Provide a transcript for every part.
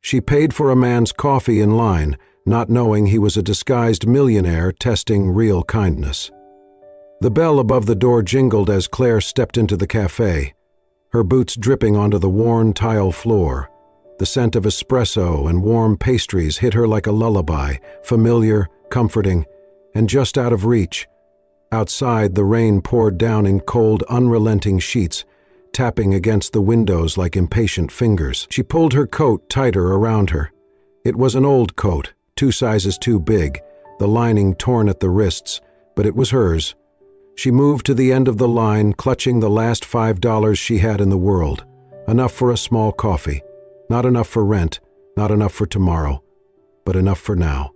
She paid for a man's coffee in line, not knowing he was a disguised millionaire testing real kindness. The bell above the door jingled as Claire stepped into the cafe, her boots dripping onto the worn tile floor. The scent of espresso and warm pastries hit her like a lullaby, familiar, comforting, and just out of reach. Outside, the rain poured down in cold, unrelenting sheets, tapping against the windows like impatient fingers. She pulled her coat tighter around her. It was an old coat, 2 sizes too big, the lining torn at the wrists, but it was hers. She moved to the end of the line, clutching the last $5 she had in the world. Enough for a small coffee. Not enough for rent, not enough for tomorrow, but enough for now.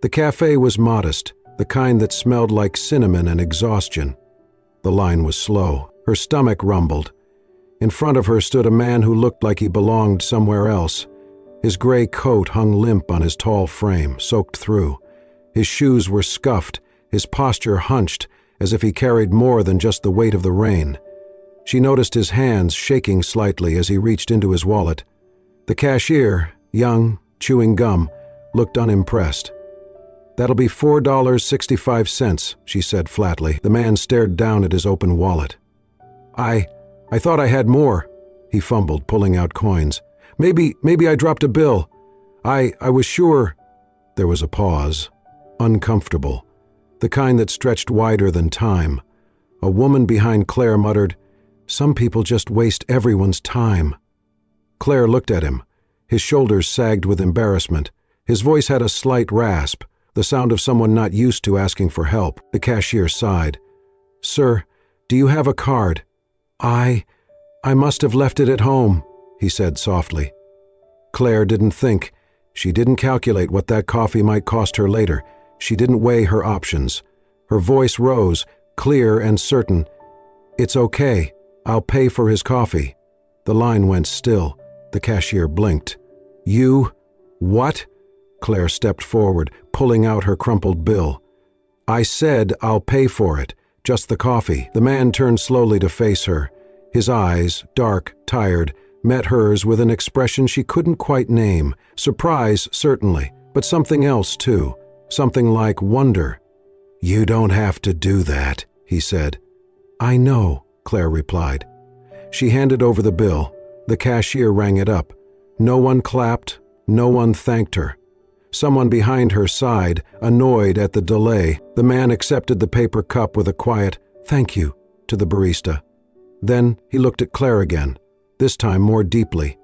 The cafe was modest, the kind that smelled like cinnamon and exhaustion. The line was slow. Her stomach rumbled. In front of her stood a man who looked like he belonged somewhere else. His gray coat hung limp on his tall frame, soaked through. His shoes were scuffed, his posture hunched, as if he carried more than just the weight of the rain. She noticed his hands shaking slightly as he reached into his wallet. The cashier, young, chewing gum, looked unimpressed. "That'll be $4.65, she said flatly. The man stared down at his open wallet. I thought I had more," he fumbled, pulling out coins. Maybe I dropped a bill. I was sure." There was a pause, uncomfortable, the kind that stretched wider than time. A woman behind Claire muttered, "Some people just waste everyone's time." Claire looked at him. His shoulders sagged with embarrassment. His voice had a slight rasp, the sound of someone not used to asking for help. The cashier sighed. "Sir, do you have a card?" I must have left it at home," he said softly. Claire didn't think. She didn't calculate what that coffee might cost her later. She didn't weigh her options. Her voice rose, clear and certain. "It's okay. I'll pay for his coffee." The line went still. The cashier blinked. "You? What?" Claire stepped forward, pulling out her crumpled bill. "I said I'll pay for it. Just the coffee." The man turned slowly to face her. His eyes, dark, tired, met hers with an expression she couldn't quite name. Surprise, certainly, but something else, too. Something like wonder. "You don't have to do that," he said. "I know," Claire replied. She handed over the bill. The cashier rang it up. No one clapped, no one thanked her. Someone behind her sighed, annoyed at the delay. The man accepted the paper cup with a quiet, "Thank you," to the barista. Then he looked at Claire again, this time more deeply.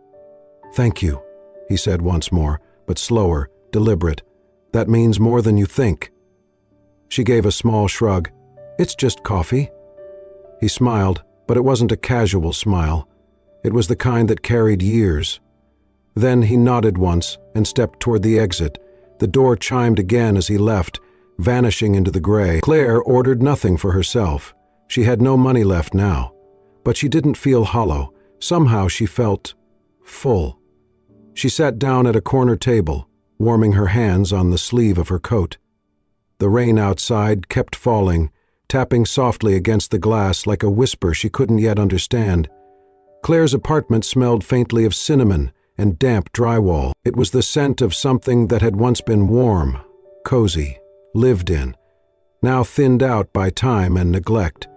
"Thank you," he said once more, but slower, deliberate. "That means more than you think." She gave a small shrug. "It's just coffee." He smiled, but it wasn't a casual smile. It was the kind that carried years. Then he nodded once and stepped toward the exit. The door chimed again as he left, vanishing into the gray. Claire ordered nothing for herself. She had no money left now. But she didn't feel hollow. Somehow she felt full. She sat down at a corner table, warming her hands on the sleeve of her coat. The rain outside kept falling, tapping softly against the glass like a whisper she couldn't yet understand. Claire's apartment smelled faintly of cinnamon and damp drywall. It was the scent of something that had once been warm, cozy, lived in, now thinned out by time and neglect.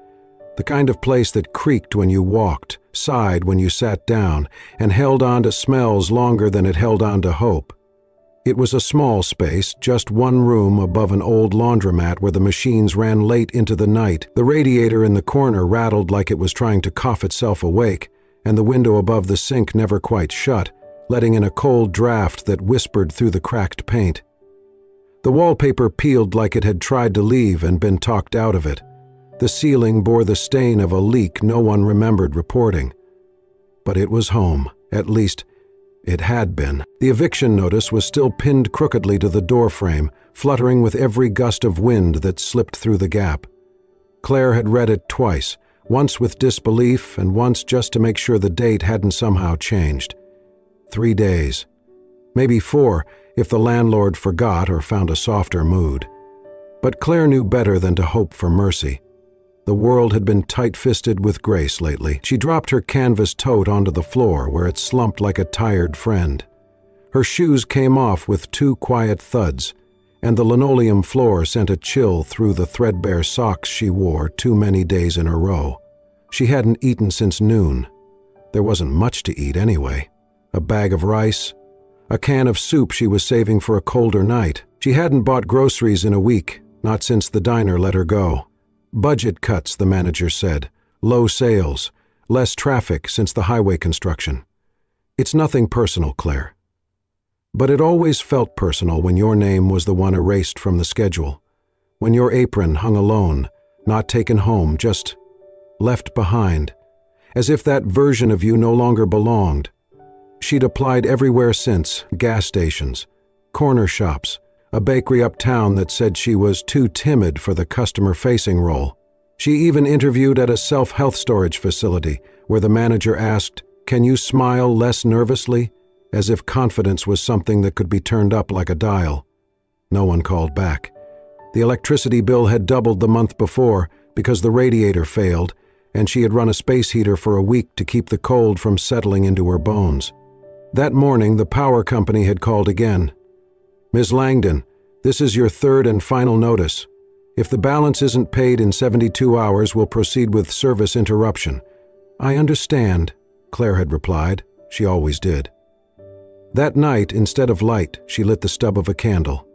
The kind of place that creaked when you walked, sighed when you sat down, and held on to smells longer than it held on to hope. It was a small space, just one room above an old laundromat where the machines ran late into the night. The radiator in the corner rattled like it was trying to cough itself awake, and the window above the sink never quite shut, letting in a cold draft that whispered through the cracked paint. The wallpaper peeled like it had tried to leave and been talked out of it. The ceiling bore the stain of a leak no one remembered reporting. But it was home, at least it had been. The eviction notice was still pinned crookedly to the doorframe, fluttering with every gust of wind that slipped through the gap. Claire had read it twice, once with disbelief and once just to make sure the date hadn't somehow changed. 3 days. Maybe 4 if the landlord forgot or found a softer mood. But Claire knew better than to hope for mercy. The world had been tight-fisted with grace lately. She dropped her canvas tote onto the floor where it slumped like a tired friend. Her shoes came off with 2 quiet thuds, and the linoleum floor sent a chill through the threadbare socks she wore too many days in a row. She hadn't eaten since noon. There wasn't much to eat anyway. A bag of rice, a can of soup she was saving for a colder night. She hadn't bought groceries in a week, not since the diner let her go. Budget cuts, the manager said. Low sales, less traffic since the highway construction. It's nothing personal, Claire. But it always felt personal when your name was the one erased from the schedule. When your apron hung alone, not taken home, just left behind, as if that version of you no longer belonged. She'd applied everywhere since, gas stations, corner shops, a bakery uptown that said she was too timid for the customer-facing role. She even interviewed at a self-health storage facility where the manager asked, "Can you smile less nervously?" as if confidence was something that could be turned up like a dial. No one called back. The electricity bill had doubled the month before because the radiator failed, and she had run a space heater for a week to keep the cold from settling into her bones. That morning, the power company had called again. "Ms. Langdon, this is your 3rd and final notice. If the balance isn't paid in 72 hours, we'll proceed with service interruption." "I understand," Claire had replied. She always did. That night, instead of light, she lit the stub of a candle.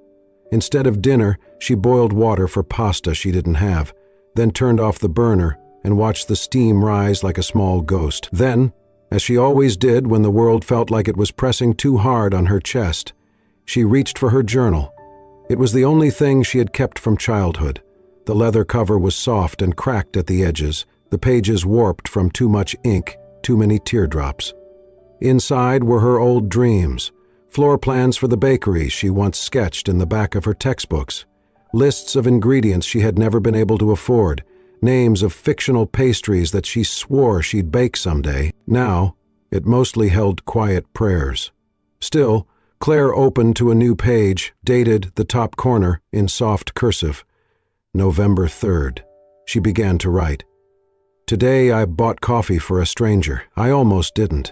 Instead of dinner, she boiled water for pasta she didn't have, then turned off the burner and watched the steam rise like a small ghost. Then, as she always did when the world felt like it was pressing too hard on her chest, she reached for her journal. It was the only thing she had kept from childhood. The leather cover was soft and cracked at the edges, the pages warped from too much ink, too many teardrops. Inside were her old dreams, floor plans for the bakery she once sketched in the back of her textbooks, lists of ingredients she had never been able to afford, names of fictional pastries that she swore she'd bake someday. Now, it mostly held quiet prayers. Still, Claire opened to a new page, dated the top corner in soft cursive. November 3rd. She began to write. "Today I bought coffee for a stranger. I almost didn't.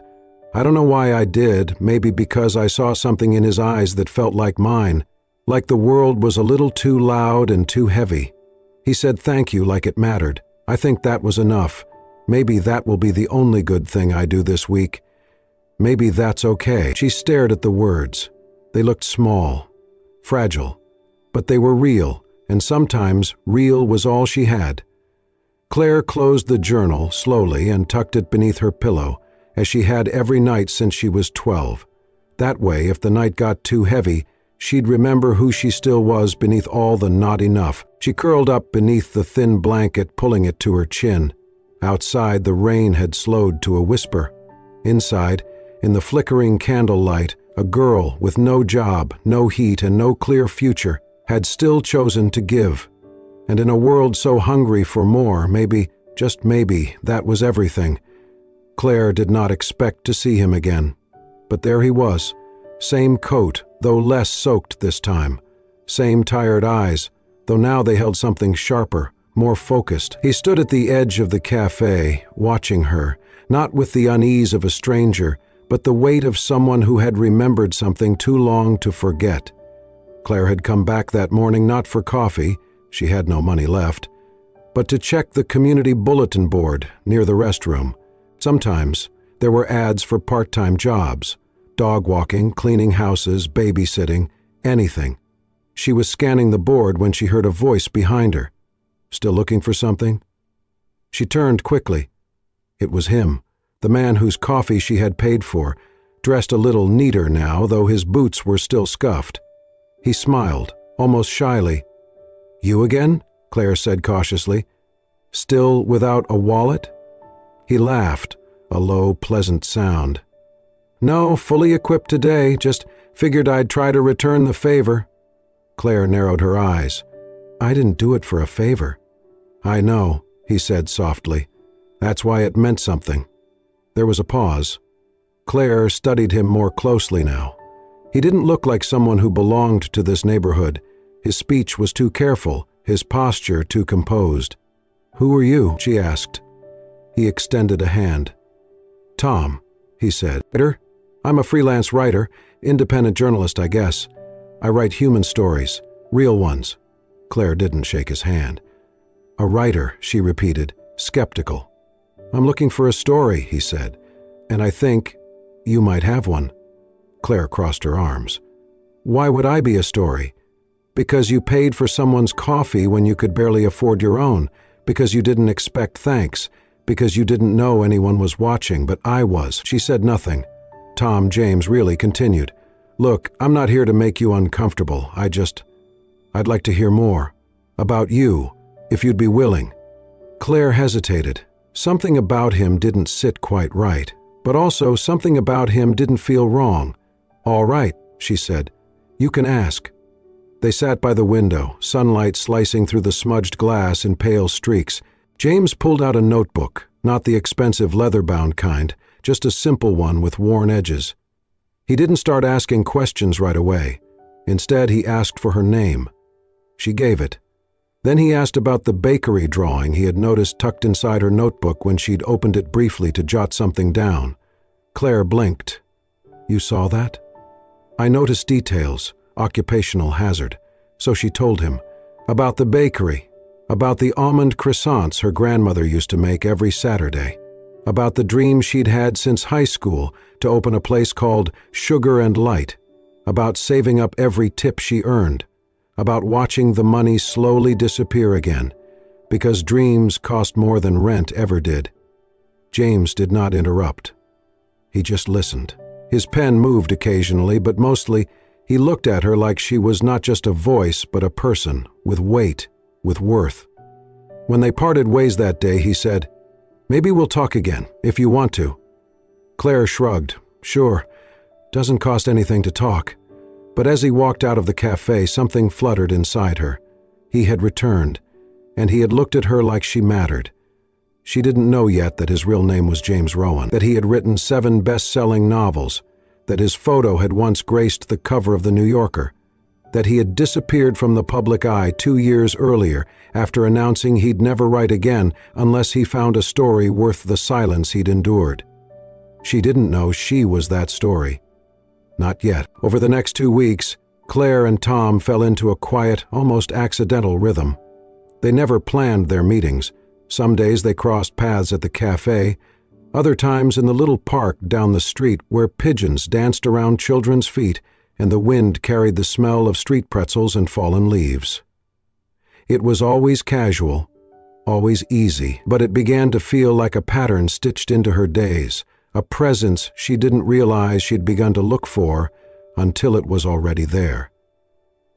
I don't know why I did, maybe because I saw something in his eyes that felt like mine, like the world was a little too loud and too heavy. He said thank you like it mattered. I think that was enough. Maybe that will be the only good thing I do this week. Maybe that's okay." She stared at the words. They looked small, fragile, but they were real, and sometimes real was all she had. Claire closed the journal slowly and tucked it beneath her pillow, as she had every night since she was 12. That way, if the night got too heavy, she'd remember who she still was beneath all the not enough. She curled up beneath the thin blanket, pulling it to her chin. Outside, the rain had slowed to a whisper. Inside, in the flickering candlelight, a girl with no job, no heat, and no clear future had still chosen to give. And in a world so hungry for more, maybe, just maybe, that was everything. Claire did not expect to see him again. But there he was, same coat, though less soaked this time. Same tired eyes, though now they held something sharper, more focused. He stood at the edge of the cafe, watching her, not with the unease of a stranger, but the weight of someone who had remembered something too long to forget. Claire had come back that morning not for coffee, she had no money left, but to check the community bulletin board near the restroom. Sometimes there were ads for part-time jobs, dog walking, cleaning houses, babysitting, anything. She was scanning the board when she heard a voice behind her. Still looking for something? She turned quickly. It was him, the man whose coffee she had paid for, dressed a little neater now, though his boots were still scuffed. He smiled, almost shyly. "You again?" Claire said cautiously. "Still without a wallet?" He laughed, a low, pleasant sound. "No, fully equipped today, just figured I'd try to return the favor." Claire narrowed her eyes. "I didn't do it for a favor." "I know," he said softly. "That's why it meant something." There was a pause. Claire studied him more closely now. He didn't look like someone who belonged to this neighborhood. His speech was too careful, his posture too composed. "Who are you?" she asked. He extended a hand. "Tom," he said. "Peter?" I'm a freelance writer, independent journalist, I guess. I write human stories, real ones." Claire didn't shake his hand. "A writer," she repeated, skeptical. "I'm looking for a story," he said, "and I think you might have one." Claire crossed her arms. "Why would I be a story?" "Because you paid for someone's coffee when you could barely afford your own, because you didn't expect thanks, because you didn't know anyone was watching, but I was." She said nothing. Tom James really continued. "Look, I'm not here to make you uncomfortable. I'd like to hear more. About you, if you'd be willing." Claire hesitated. Something about him didn't sit quite right, but also something about him didn't feel wrong. "All right," she said. "You can ask." They sat by the window, sunlight slicing through the smudged glass in pale streaks. James pulled out a notebook, not the expensive leather-bound kind, just a simple one with worn edges. He didn't start asking questions right away. Instead, he asked for her name. She gave it. Then he asked about the bakery drawing he had noticed tucked inside her notebook when she'd opened it briefly to jot something down. Claire blinked. "You saw that?" "I noticed details, occupational hazard." So she told him. About the bakery. About the almond croissants her grandmother used to make every Saturday. About the dream she'd had since high school to open a place called Sugar and Light. About saving up every tip she earned. About watching the money slowly disappear again, because dreams cost more than rent ever did. James did not interrupt. He just listened. His pen moved occasionally, but mostly he looked at her like she was not just a voice, but a person, with weight, with worth. When they parted ways that day, he said, "Maybe we'll talk again, if you want to." Claire shrugged. "Sure, doesn't cost anything to talk." But as he walked out of the cafe, something fluttered inside her. He had returned, and he had looked at her like she mattered. She didn't know yet that his real name was James Rowan, that he had written 7 best-selling novels, that his photo had once graced the cover of The New Yorker, that he had disappeared from the public eye 2 years earlier after announcing he'd never write again unless he found a story worth the silence he'd endured. She didn't know she was that story. Not yet. Over the next 2 weeks, Claire and Tom fell into a quiet, almost accidental rhythm. They never planned their meetings. Some days they crossed paths at the cafe, other times in the little park down the street where pigeons danced around children's feet and the wind carried the smell of street pretzels and fallen leaves. It was always casual, always easy, but it began to feel like a pattern stitched into her days, a presence she didn't realize she'd begun to look for until it was already there.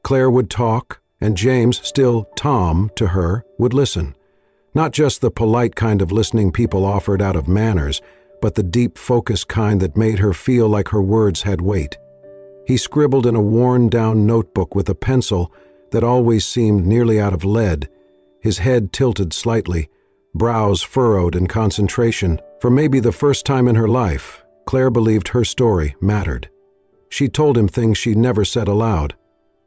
Claire would talk, and James, still Tom to her, would listen. Not just the polite kind of listening people offered out of manners, but the deep focus kind that made her feel like her words had weight. He scribbled in a worn-down notebook with a pencil that always seemed nearly out of lead, his head tilted slightly, brows furrowed in concentration. For maybe the first time in her life, Claire believed her story mattered. She told him things she never said aloud,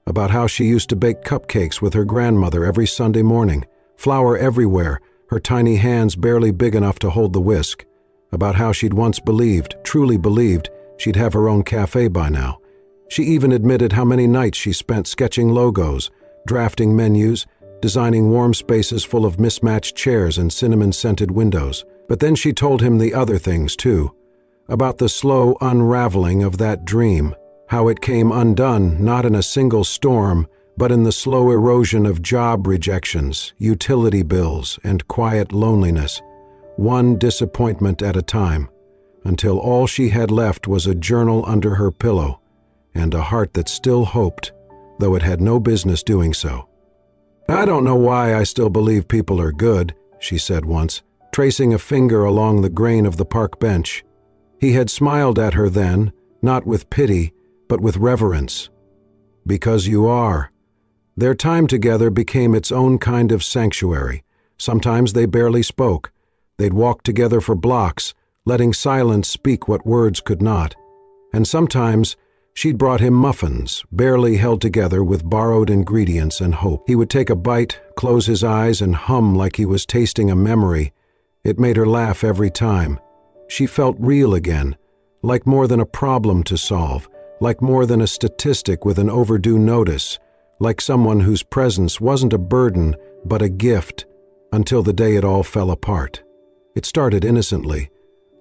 about how she used to bake cupcakes with her grandmother every Sunday morning, flour everywhere, her tiny hands barely big enough to hold the whisk, about how she'd once believed, truly believed, she'd have her own cafe by now. She even admitted how many nights she spent sketching logos, drafting menus, designing warm spaces full of mismatched chairs and cinnamon-scented windows. But then she told him the other things, too, about the slow unraveling of that dream, how it came undone not in a single storm, but in the slow erosion of job rejections, utility bills, and quiet loneliness, one disappointment at a time, until all she had left was a journal under her pillow and a heart that still hoped, though it had no business doing so. "I don't know why I still believe people are good," she said once, tracing a finger along the grain of the park bench. He had smiled at her then, not with pity, but with reverence. "Because you are." Their time together became its own kind of sanctuary. Sometimes they barely spoke. They'd walk together for blocks, letting silence speak what words could not. And sometimes she'd brought him muffins, barely held together with borrowed ingredients and hope. He would take a bite, close his eyes, and hum like he was tasting a memory. It made her laugh every time. She felt real again, like more than a problem to solve, like more than a statistic with an overdue notice, like someone whose presence wasn't a burden but a gift, until the day it all fell apart. It started innocently,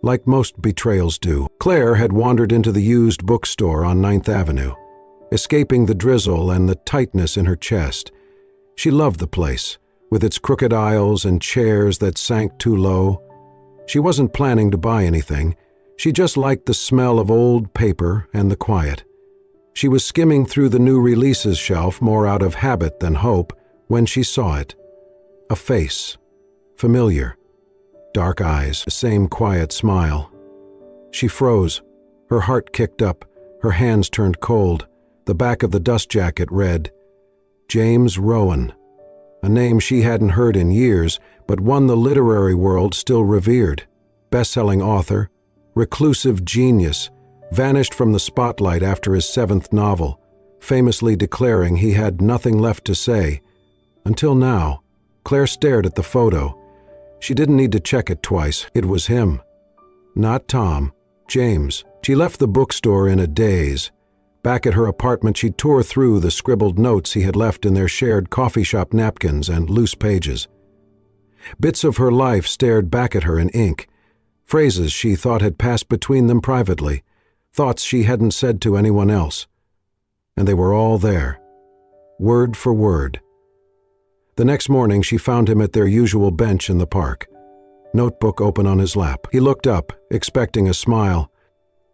like most betrayals do. Claire had wandered into the used bookstore on 9th Avenue, escaping the drizzle and the tightness in her chest. She loved the place, with its crooked aisles and chairs that sank too low. She wasn't planning to buy anything. She just liked the smell of old paper and the quiet. She was skimming through the new releases shelf more out of habit than hope when she saw it. A face. Familiar. Dark eyes, the same quiet smile. She froze. Her heart kicked up. Her hands turned cold. The back of the dust jacket read, James Rowan. A name she hadn't heard in years, but one the literary world still revered. Best-selling author, reclusive genius, vanished from the spotlight after his 7th novel, famously declaring he had nothing left to say. Until now, Claire stared at the photo. She didn't need to check it twice. It was him. Not Tom, James. She left the bookstore in a daze. Back at her apartment, she tore through the scribbled notes he had left in their shared coffee shop napkins and loose pages. Bits of her life stared back at her in ink, phrases she thought had passed between them privately, thoughts she hadn't said to anyone else. And they were all there, word for word. The next morning, she found him at their usual bench in the park, notebook open on his lap. He looked up, expecting a smile.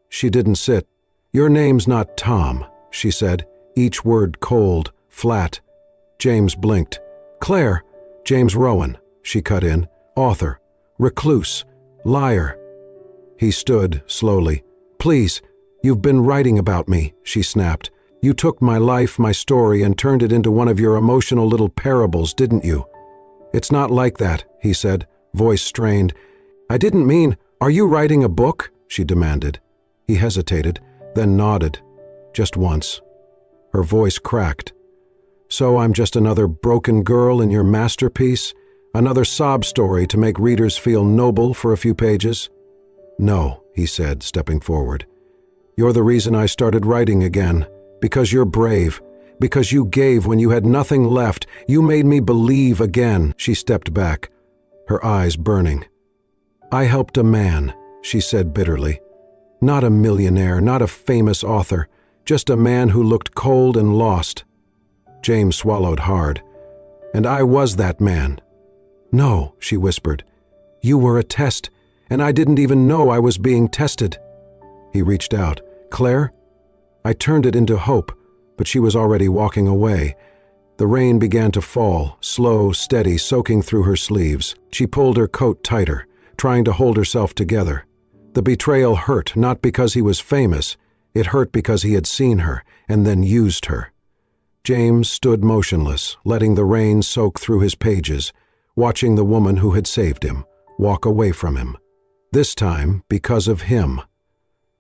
She didn't sit. Your name's not Tom, she said, each word cold, flat. James blinked. Claire, James Rowan, she cut in, author, recluse, liar. He stood, slowly. Please, you've been writing about me, she snapped. You took my life, my story, and turned it into one of your emotional little parables, didn't you? It's not like that, he said, voice strained. I didn't mean, are you writing a book? She demanded. He hesitated, then nodded, just once. Her voice cracked. So I'm just another broken girl in your masterpiece? Another sob story to make readers feel noble for a few pages? No, he said, stepping forward. You're the reason I started writing again. Because you're brave. Because you gave when you had nothing left. You made me believe again. She stepped back, her eyes burning. I helped a man, she said bitterly. Not a millionaire, not a famous author, just a man who looked cold and lost. James swallowed hard. And I was that man. No, she whispered. You were a test, and I didn't even know I was being tested. He reached out. Claire? I turned it into hope, but she was already walking away. The rain began to fall, slow, steady, soaking through her sleeves. She pulled her coat tighter, trying to hold herself together. The betrayal hurt, not because he was famous. It hurt because he had seen her, and then used her. James stood motionless, letting the rain soak through his pages, watching the woman who had saved him walk away from him. This time, because of him.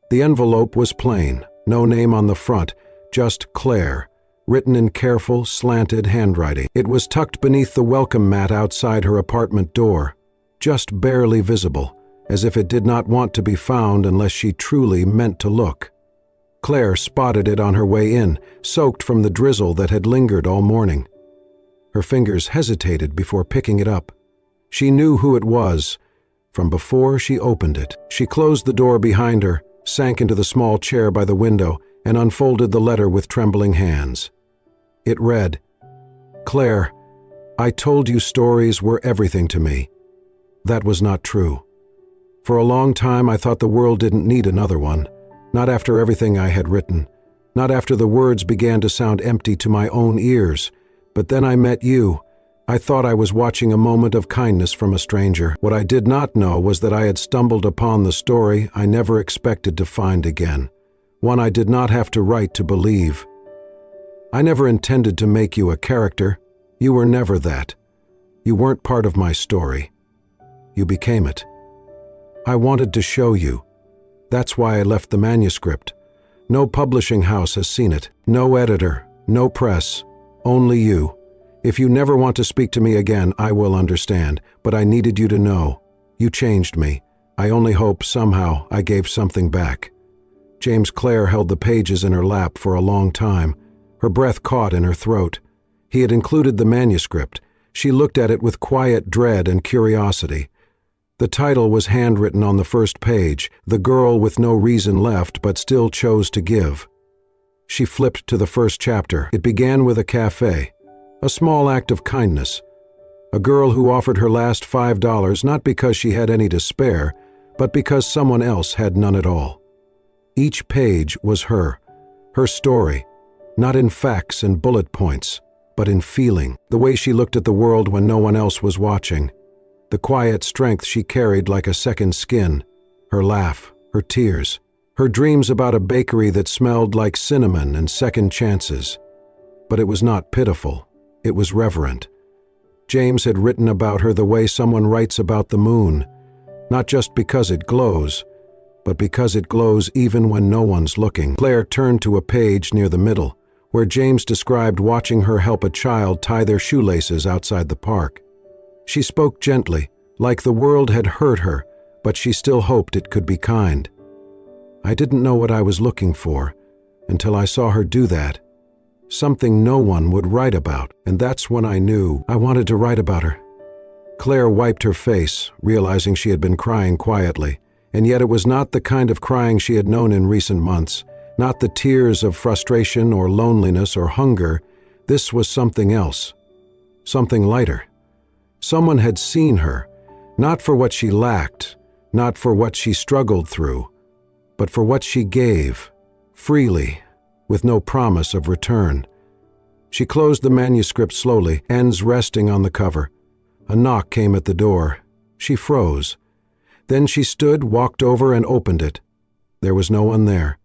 The envelope was plain, no name on the front, just Claire, written in careful, slanted handwriting. It was tucked beneath the welcome mat outside her apartment door, just barely visible, as if it did not want to be found unless she truly meant to look. Claire spotted it on her way in, soaked from the drizzle that had lingered all morning. Her fingers hesitated before picking it up. She knew who it was from before she opened it. She closed the door behind her, sank into the small chair by the window, and unfolded the letter with trembling hands. It read, Claire, I told you stories were everything to me. That was not true. For a long time I thought the world didn't need another one, not after everything I had written, not after the words began to sound empty to my own ears. But then I met you. I thought I was watching a moment of kindness from a stranger. What I did not know was that I had stumbled upon the story I never expected to find again, one I did not have to write to believe. I never intended to make you a character. You were never that. You weren't part of my story. You became it. I wanted to show you. That's why I left the manuscript. No publishing house has seen it. No editor, no press, only you. If you never want to speak to me again, I will understand, but I needed you to know. You changed me. I only hope somehow I gave something back. Claire held the pages in her lap for a long time. Her breath caught in her throat. He had included the manuscript. She looked at it with quiet dread and curiosity. The title was handwritten on the first page, "The Girl with No Reason Left But Still Chose to Give." She flipped to the first chapter. It began with a cafe, a small act of kindness. A girl who offered her last $5 not because she had any to spare, but because someone else had none at all. Each page was her story, not in facts and bullet points, but in feeling, the way she looked at the world when no one else was watching, the quiet strength she carried like a second skin, her laugh, her tears, her dreams about a bakery that smelled like cinnamon and second chances. But it was not pitiful, it was reverent. James had written about her the way someone writes about the moon, not just because it glows, but because it glows even when no one's looking. Claire turned to a page near the middle, where James described watching her help a child tie their shoelaces outside the park. She spoke gently, like the world had hurt her, but she still hoped it could be kind. "I didn't know what I was looking for until I saw her do that. Something no one would write about, and that's when I knew I wanted to write about her." Claire wiped her face, realizing she had been crying quietly, and yet it was not the kind of crying she had known in recent months, not the tears of frustration or loneliness or hunger. This was something else, something lighter. Someone had seen her, not for what she lacked, not for what she struggled through, but for what she gave, freely, with no promise of return. She closed the manuscript slowly, ends resting on the cover. A knock came at the door. She froze. Then she stood, walked over, and opened it. There was no one there.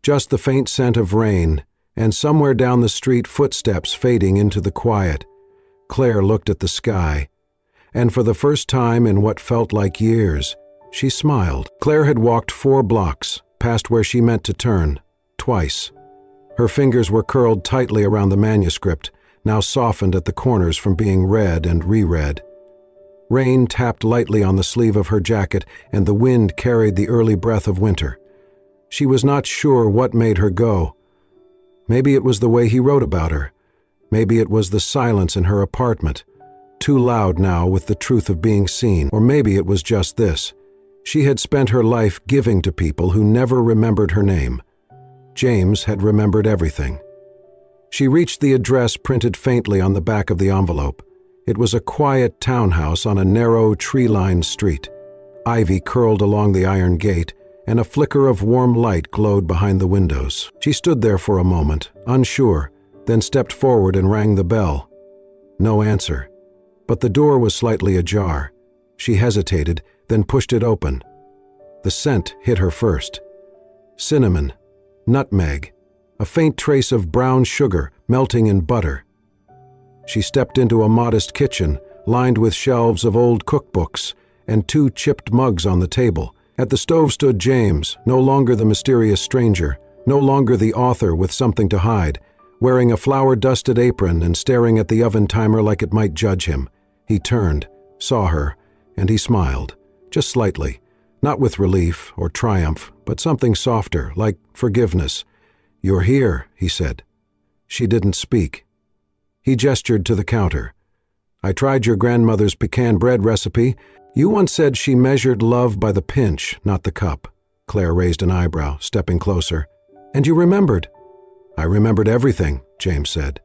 Just the faint scent of rain, and somewhere down the street footsteps fading into the quiet. Claire looked at the sky, and for the first time in what felt like years, she smiled. Claire had walked 4 blocks, past where she meant to turn, twice. Her fingers were curled tightly around the manuscript, now softened at the corners from being read and reread. Rain tapped lightly on the sleeve of her jacket, and the wind carried the early breath of winter. She was not sure what made her go. Maybe it was the way he wrote about her. Maybe it was the silence in her apartment, too loud now with the truth of being seen. Or maybe it was just this. She had spent her life giving to people who never remembered her name. James had remembered everything. She reached the address printed faintly on the back of the envelope. It was a quiet townhouse on a narrow, tree-lined street. Ivy curled along the iron gate, and a flicker of warm light glowed behind the windows. She stood there for a moment, unsure, then stepped forward and rang the bell. No answer, but the door was slightly ajar. She hesitated, then pushed it open. The scent hit her first. Cinnamon, nutmeg, a faint trace of brown sugar melting in butter. She stepped into a modest kitchen, lined with shelves of old cookbooks, and 2 chipped mugs on the table. At the stove stood James, no longer the mysterious stranger, no longer the author with something to hide, wearing a flour-dusted apron and staring at the oven timer like it might judge him. He turned, saw her, and he smiled, just slightly, not with relief or triumph, but something softer, like forgiveness. "You're here," he said. She didn't speak. He gestured to the counter. "I tried your grandmother's pecan bread recipe. You once said she measured love by the pinch, not the cup." Claire raised an eyebrow, stepping closer. "And you remembered?" "I remembered everything," James said.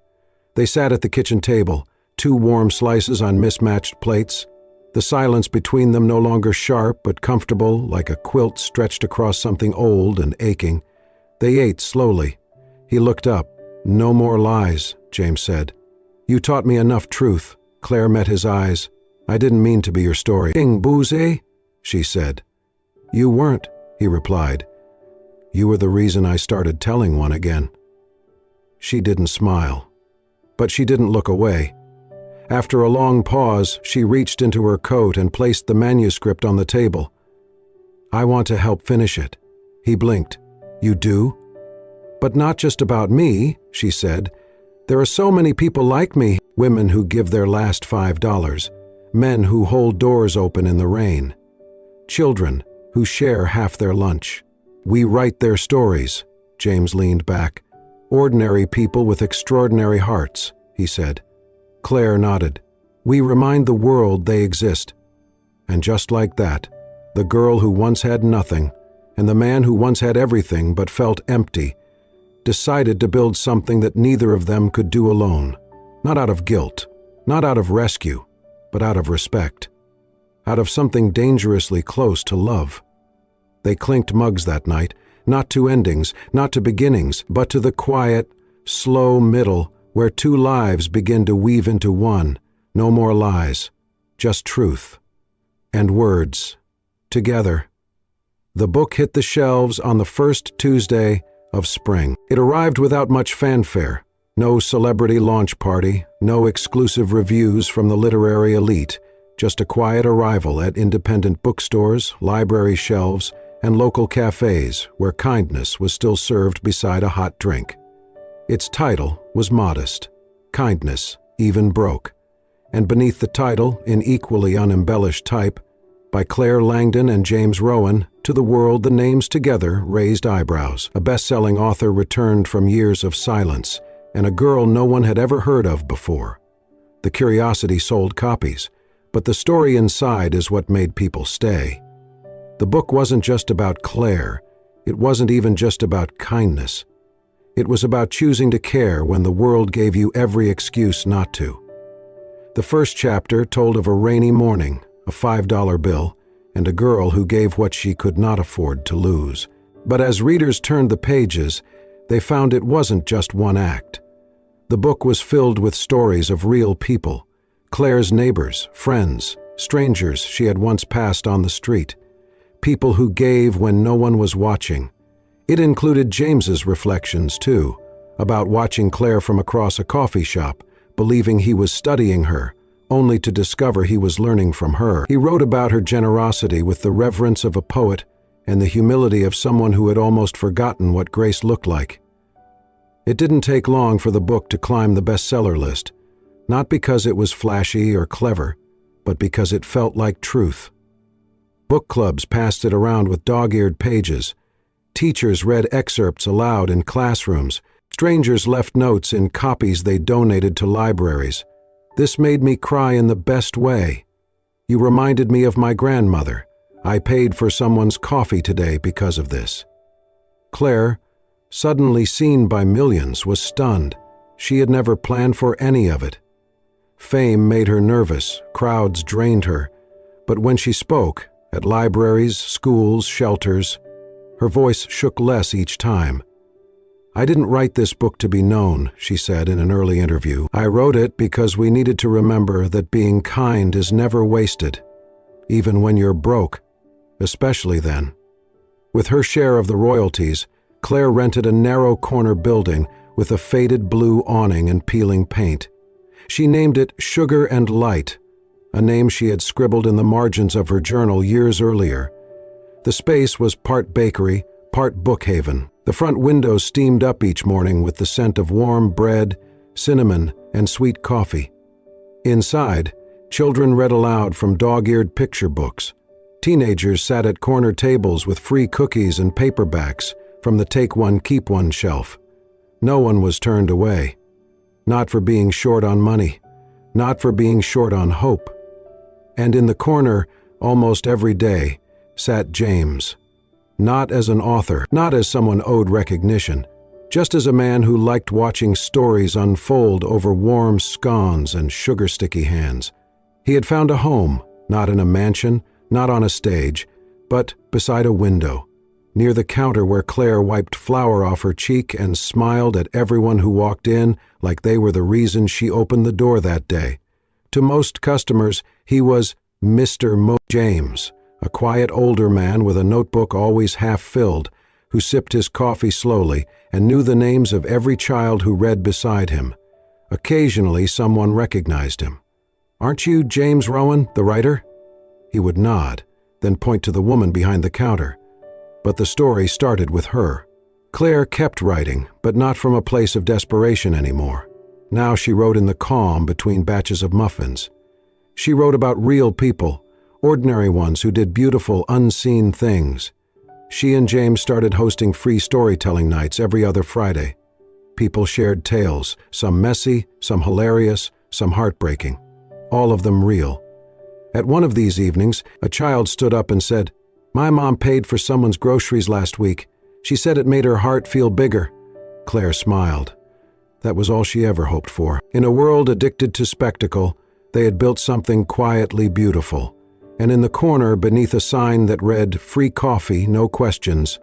They sat at the kitchen table, 2 warm slices on mismatched plates. The silence between them no longer sharp but comfortable, like a quilt stretched across something old and aching. They ate slowly. He looked up. "No more lies," James said. "You taught me enough truth." Claire met his eyes. "I didn't mean to be your story." "King Boozy," she said. "You weren't," he replied. "You were the reason I started telling one again." She didn't smile, but she didn't look away. After a long pause, she reached into her coat and placed the manuscript on the table. "I want to help finish it." He blinked. "You do?" "But not just about me," she said. "There are so many people like me, women who give their last $5, men who hold doors open in the rain, children who share half their lunch, We write their stories, James leaned back. Ordinary people with extraordinary hearts, he said. Claire nodded. We remind the world they exist. And just like that, the girl who once had nothing, and the man who once had everything but felt empty, decided to build something that neither of them could do alone. Not out of guilt, not out of rescue, but out of respect. Out of something dangerously close to love. They clinked mugs that night, not to endings, not to beginnings, but to the quiet, slow middle where two lives begin to weave into one. No more lies, just truth. And words. Together. The book hit the shelves on the first Tuesday of spring. It arrived without much fanfare. No celebrity launch party, no exclusive reviews from the literary elite, just a quiet arrival at independent bookstores, library shelves, and local cafes where kindness was still served beside a hot drink. Its title was modest, Kindness, Even Broke, and beneath the title, in equally unembellished type, by Claire Langdon and James Rowan, to the world the names together raised eyebrows. A best-selling author returned from years of silence, and a girl no one had ever heard of before. The curiosity sold copies, but the story inside is what made people stay. The book wasn't just about Claire. It wasn't even just about kindness. It was about choosing to care when the world gave you every excuse not to. The first chapter told of a rainy morning, a $5 bill, and a girl who gave what she could not afford to lose. But as readers turned the pages, they found it wasn't just one act. The book was filled with stories of real people, Claire's neighbors, friends, strangers she had once passed on the street, people who gave when no one was watching. It included James's reflections, too, about watching Claire from across a coffee shop, believing he was studying her, only to discover he was learning from her. He wrote about her generosity with the reverence of a poet and the humility of someone who had almost forgotten what grace looked like. It didn't take long for the book to climb the bestseller list, not because it was flashy or clever, but because it felt like truth. Book clubs passed it around with dog-eared pages. Teachers read excerpts aloud in classrooms. Strangers left notes in copies they donated to libraries. This made me cry in the best way. You reminded me of my grandmother. I paid for someone's coffee today because of this. Claire, suddenly seen by millions, was stunned. She had never planned for any of it. Fame made her nervous, crowds drained her, but when she spoke, at libraries, schools, shelters, her voice shook less each time. I didn't write this book to be known, she said in an early interview. I wrote it because we needed to remember that being kind is never wasted, even when you're broke, especially then. With her share of the royalties, Claire rented a narrow corner building with a faded blue awning and peeling paint. She named it Sugar and Light, a name she had scribbled in the margins of her journal years earlier. The space was part bakery, part bookhaven. The front windows steamed up each morning with the scent of warm bread, cinnamon, and sweet coffee. Inside, children read aloud from dog-eared picture books. Teenagers sat at corner tables with free cookies and paperbacks from the Take One, Keep One shelf. No one was turned away. Not for being short on money, not for being short on hope. And in the corner, almost every day, sat James. Not as an author, not as someone owed recognition, just as a man who liked watching stories unfold over warm scones and sugar-sticky hands. He had found a home, not in a mansion, not on a stage, but beside a window, near the counter where Claire wiped flour off her cheek and smiled at everyone who walked in like they were the reason she opened the door that day. To most customers, he was Mr. James, a quiet older man with a notebook always half-filled, who sipped his coffee slowly and knew the names of every child who read beside him. Occasionally, someone recognized him. "Aren't you James Rowan, the writer?" He would nod, then point to the woman behind the counter. But the story started with her. Claire kept writing, but not from a place of desperation anymore. Now she wrote in the calm between batches of muffins. She wrote about real people, ordinary ones who did beautiful, unseen things. She and James started hosting free storytelling nights every other Friday. People shared tales, some messy, some hilarious, some heartbreaking, all of them real. At one of these evenings, a child stood up and said, "My mom paid for someone's groceries last week. She said it made her heart feel bigger." Claire smiled. That was all she ever hoped for. In a world addicted to spectacle, they had built something quietly beautiful. And in the corner, beneath a sign that read, "Free coffee, no questions,"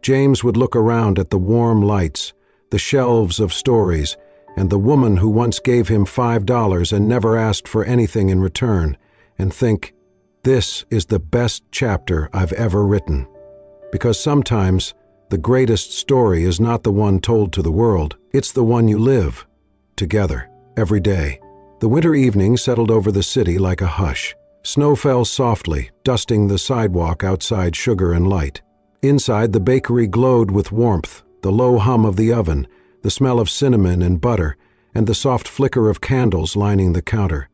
James would look around at the warm lights, the shelves of stories, and the woman who once gave him $5 and never asked for anything in return, and think, this is the best chapter I've ever written. Because sometimes, the greatest story is not the one told to the world, it's the one you live, together, every day. The winter evening settled over the city like a hush. Snow fell softly, dusting the sidewalk outside Sugar and Light. Inside, the bakery glowed with warmth, the low hum of the oven, the smell of cinnamon and butter, and the soft flicker of candles lining the counter.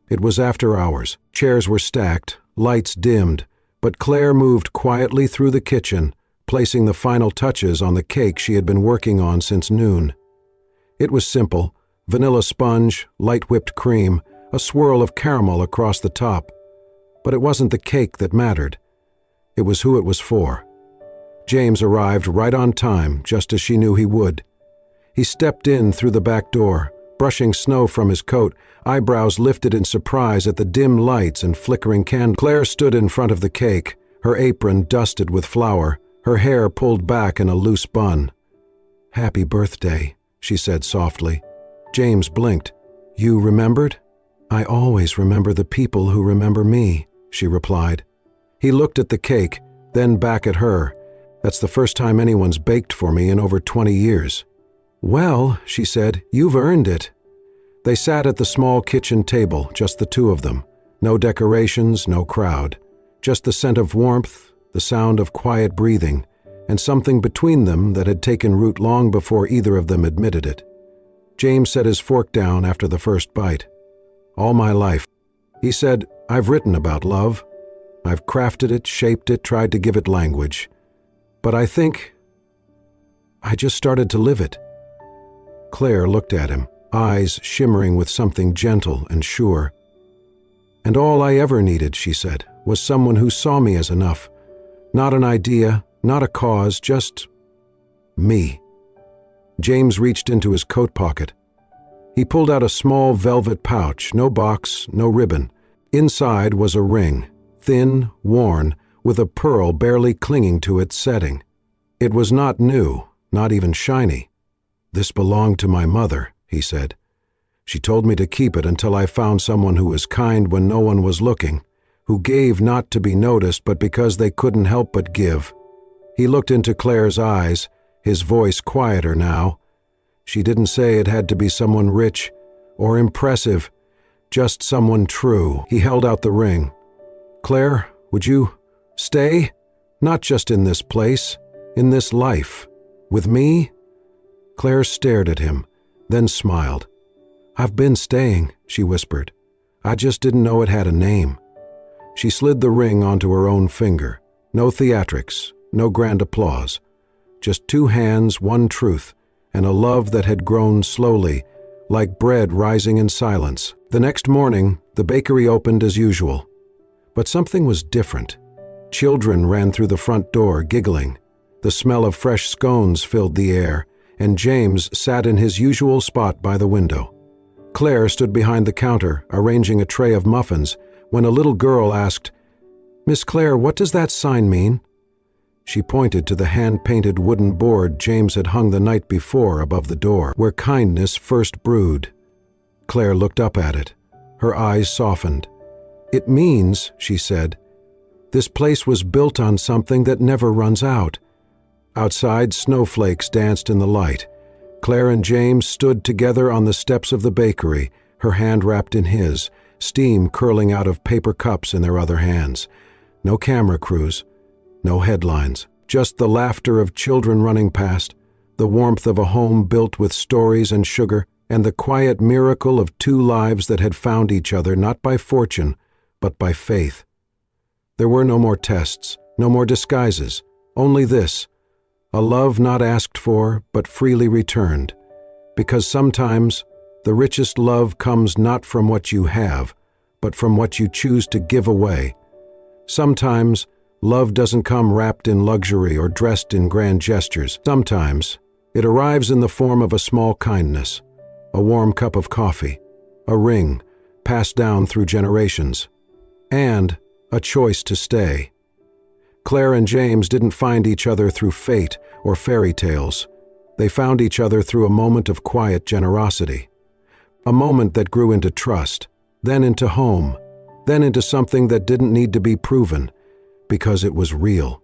It was after hours. Chairs were stacked, lights dimmed, but Claire moved quietly through the kitchen, placing the final touches on the cake she had been working on since noon. It was simple: vanilla sponge, light whipped cream, a swirl of caramel across the top. But it wasn't the cake that mattered. It was who it was for. James arrived right on time, just as she knew he would. He stepped in through the back door, brushing snow from his coat, eyebrows lifted in surprise at the dim lights and flickering candles. Claire stood in front of the cake, her apron dusted with flour, her hair pulled back in a loose bun. "Happy birthday," she said softly. James blinked. "You remembered?" "I always remember the people who remember me," she replied. He looked at the cake, then back at her. "That's the first time anyone's baked for me in over 20 years. "Well," she said, "you've earned it." They sat at the small kitchen table, just the two of them. No decorations, no crowd. Just the scent of warmth, the sound of quiet breathing, and something between them that had taken root long before either of them admitted it. James set his fork down after the first bite. "All my life," he said, "I've written about love. I've crafted it, shaped it, tried to give it language. But I think I just started to live it." Claire looked at him, eyes shimmering with something gentle and sure. "And all I ever needed," she said, "was someone who saw me as enough. Not an idea, not a cause, just me." James reached into his coat pocket. He pulled out a small velvet pouch, no box, no ribbon. Inside was a ring, thin, worn, with a pearl barely clinging to its setting. It was not new, not even shiny. "This belonged to my mother," he said. "She told me to keep it until I found someone who was kind when no one was looking, who gave not to be noticed but because they couldn't help but give." He looked into Claire's eyes, his voice quieter now. She didn't say it had to be someone rich or impressive, just someone true. He held out the ring. "Claire, would you stay? Not just in this place, in this life. With me?" Claire stared at him, then smiled. "I've been staying," she whispered. "I just didn't know it had a name." She slid the ring onto her own finger. No theatrics, no grand applause. Just two hands, one truth, and a love that had grown slowly, like bread rising in silence. The next morning, the bakery opened as usual. But something was different. Children ran through the front door, giggling. The smell of fresh scones filled the air, and James sat in his usual spot by the window. Claire stood behind the counter, arranging a tray of muffins, when a little girl asked, "Miss Claire, what does that sign mean?" She pointed to the hand-painted wooden board James had hung the night before above the door, where kindness first brewed. Claire looked up at it. Her eyes softened. "It means," she said, "this place was built on something that never runs out." Outside, snowflakes danced in the light. Claire and James stood together on the steps of the bakery, her hand wrapped in his, steam curling out of paper cups in their other hands. No camera crews, no headlines, just the laughter of children running past, the warmth of a home built with stories and sugar, and the quiet miracle of two lives that had found each other not by fortune, but by faith. There were no more tests, no more disguises, Only this: a love not asked for, but freely returned. Because sometimes the richest love comes not from what you have, but from what you choose to give away. Sometimes love doesn't come wrapped in luxury or dressed in grand gestures. Sometimes it arrives in the form of a small kindness, a warm cup of coffee, a ring passed down through generations, and a choice to stay. Claire and James didn't find each other through fate or fairy tales. They found each other through a moment of quiet generosity. A moment that grew into trust, then into home, then into something that didn't need to be proven, because it was real.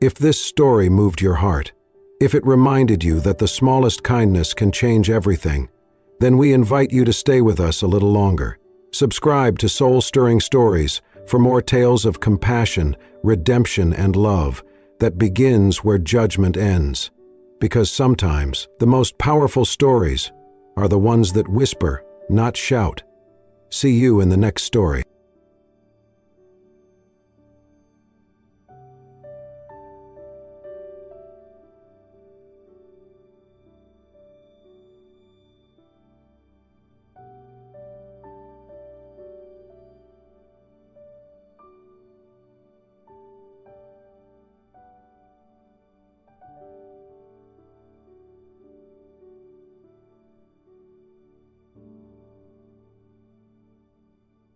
If this story moved your heart, if it reminded you that the smallest kindness can change everything, then we invite you to stay with us a little longer. Subscribe to Soul-Stirring Stories for more tales of compassion, redemption, and love that begins where judgment ends. Because sometimes the most powerful stories are the ones that whisper, not shout. See you in the next story.